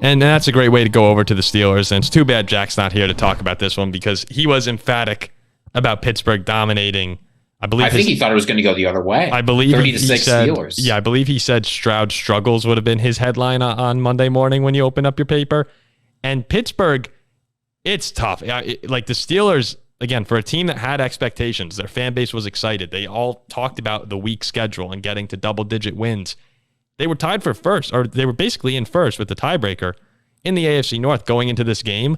And that's a great way to go over to the Steelers. And it's too bad Jack's not here to talk about this one because he was emphatic about Pittsburgh dominating. I think he thought it was going to go the other way. I believe 30-6 Steelers. Yeah, I believe he said Stroud struggles would have been his headline on Monday morning when you open up your paper. And Pittsburgh, it's tough. Like the Steelers, again, for a team that had expectations, their fan base was excited. They all talked about the weak schedule and getting to double-digit wins. They were tied for first, or they were basically in first with the tiebreaker in the AFC North going into this game.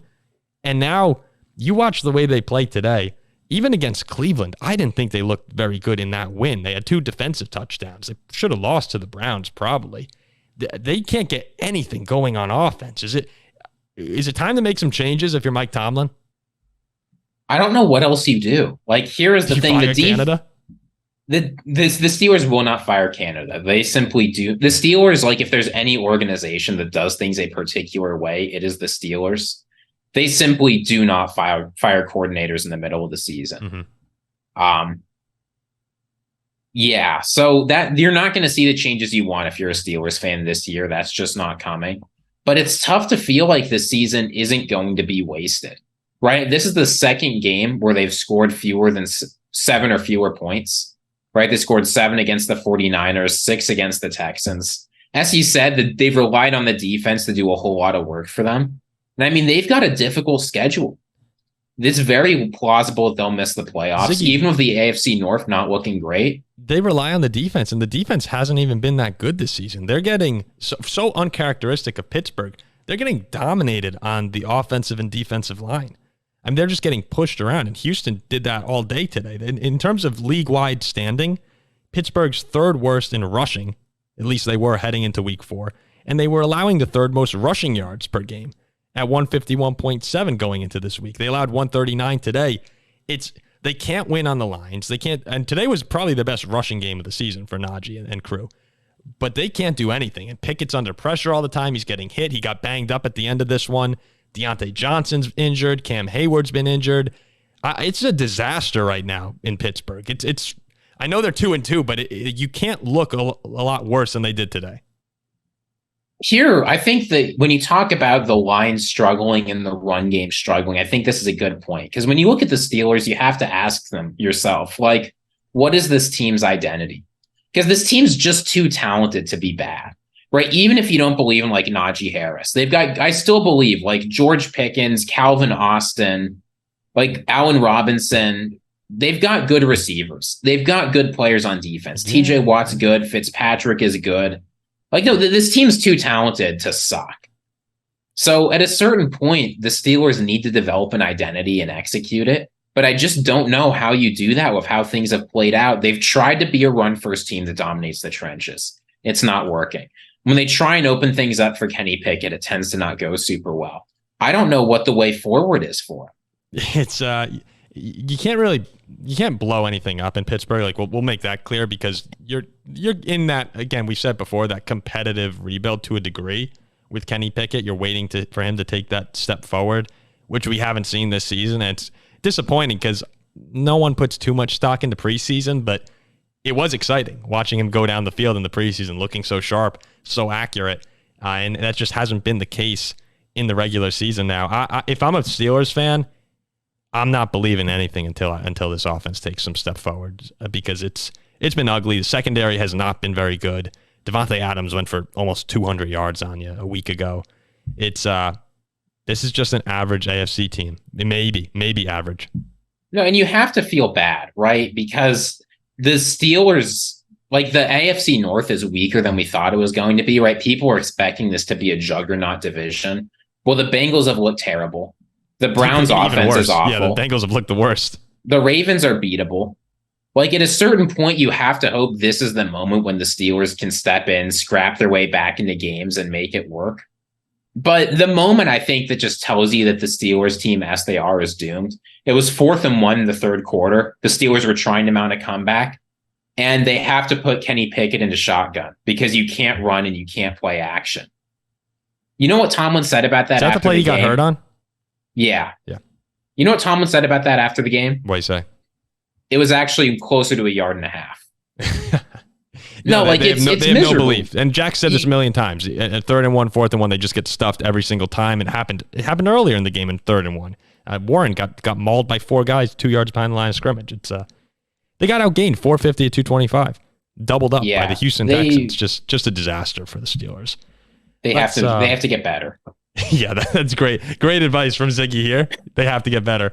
And now you watch the way they play today. Even against Cleveland, I didn't think they looked very good in that win. They had 2 defensive touchdowns. They should have lost to the Browns probably. They can't get anything going on offense. Is it time to make some changes if you're Mike Tomlin? I don't know what else you do. Like, here is the thing. Canada? The Steelers will not fire Canada. They simply do. The Steelers, like, if there's any organization that does things a particular way, it is the Steelers. They simply do not fire coordinators in the middle of the season. Mm-hmm. Yeah, so that you're not going to see the changes you want if you're a Steelers fan this year. That's just not coming. But it's tough to feel like this season isn't going to be wasted, right? This is the second game where they've scored fewer than 7 or fewer points, right? They scored 7 against the 49ers, 6 against the Texans. As you said, that they've relied on the defense to do a whole lot of work for them. And I mean, they've got a difficult schedule. It's very plausible that they'll miss the playoffs, Ziggy, even with the AFC North not looking great. They rely on the defense, and the defense hasn't even been that good this season. They're getting so uncharacteristic of Pittsburgh. They're getting dominated on the offensive and defensive line. I mean, they're just getting pushed around, and Houston did that all day today. In terms of league-wide standing, Pittsburgh's 3rd worst in rushing, at least they were heading into week 4, and they were allowing the 3rd most rushing yards per game at 151.7 going into this week. They allowed 139 today. They can't win on the lines. They can't, and today was probably the best rushing game of the season for Najee and crew. But they can't do anything. And Pickett's under pressure all the time. He's getting hit. He got banged up at the end of this one. Deontay Johnson's injured. Cam Hayward's been injured. It's a disaster right now in Pittsburgh. It's. I know they're 2-2, but you can't look a lot worse than they did today. Here, I think that when you talk about the line struggling and the run game struggling, I think this is a good point. Because when you look at the Steelers, you have to ask them yourself, like, what is this team's identity? Because this team's just too talented to be bad, right? Even if you don't believe in, like, Najee Harris, I still believe, like, George Pickens, Calvin Austin, like, Allen Robinson, they've got good receivers. They've got good players on defense. TJ Watt's good. Fitzpatrick is good. Like, no, this team's too talented to suck. So at a certain point, the Steelers need to develop an identity and execute it. But I just don't know how you do that with how things have played out. They've tried to be a run-first team that dominates the trenches. It's not working. When they try and open things up for Kenny Pickett, it tends to not go super well. I don't know what the way forward is for him. It's you can't blow anything up in Pittsburgh. Like we'll make that clear because you're in that, again, we've said before, that competitive rebuild to a degree with Kenny Pickett. You're waiting for him to take that step forward, which we haven't seen this season. And it's disappointing because no one puts too much stock into preseason, but it was exciting watching him go down the field in the preseason, looking so sharp, so accurate. And that just hasn't been the case in the regular season now. If I'm a Steelers fan, I'm not believing anything until this offense takes some step forward because it's been ugly. The secondary has not been very good. Devontae Adams went for almost 200 yards on you a week ago. This is just an average AFC team. Maybe average. No, and you have to feel bad, right? Because the Steelers, like, the AFC North is weaker than we thought it was going to be, right? People were expecting this to be a juggernaut division. Well, the Bengals have looked terrible. The Browns' offense is awful. Yeah, the Bengals have looked the worst. The Ravens are beatable. Like, at a certain point, you have to hope this is the moment when the Steelers can step in, scrap their way back into games, and make it work. But the moment, I think, that just tells you that the Steelers team, as they are, is doomed. It was 4th and 1 in the 3rd quarter. The Steelers were trying to mount a comeback, and they have to put Kenny Pickett into shotgun because you can't run and you can't play action. You know what Tomlin said about that? Is that the play he got hurt on? Yeah. Yeah. You know what Tomlin said about that after the game? What did he say? It was actually closer to 1.5 yards. No, like they it's have no miserable. belief. And Jack said this a million times. At 3rd and 1, 4th and 1, they just get stuffed every single time. It happened earlier in the game in 3rd and 1. Warren got mauled by 4 guys 2 yards behind the line of scrimmage. They got outgained 450 to 225, doubled up by the Houston Texans. Just a disaster for the Steelers. They have to get better. Yeah, that's great. Great advice from Ziggy here. They have to get better.